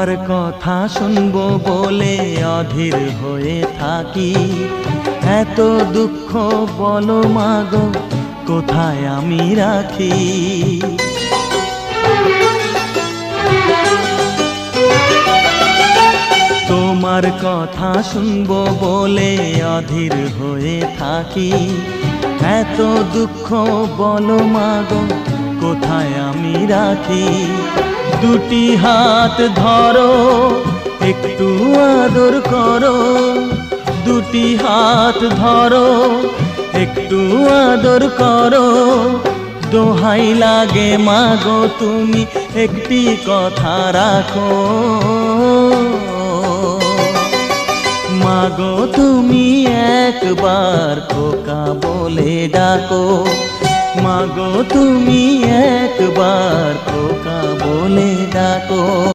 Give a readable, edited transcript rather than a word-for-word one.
তোমার কথা শুনবো বলে অধীর হয়ে থাকি। এত দুঃখ বলো মাগো কোথায় আমি রাখি। তোমার কথা শুনবো বলে অধীর হয়ে থাকি। এত দুঃখ বলো মাগো কোথায় আমি রাখি। দুটি হাত ধরো একটু আদর করো, দুটি হাত ধরো একটু আদর করো। দোহাই লাগে মাগো তুমি একটি কথা রাখো। মাগো তুমি একবার খোকা বলে ডাকো। মাগো তুমি একবার খোকা বলে ডাকো।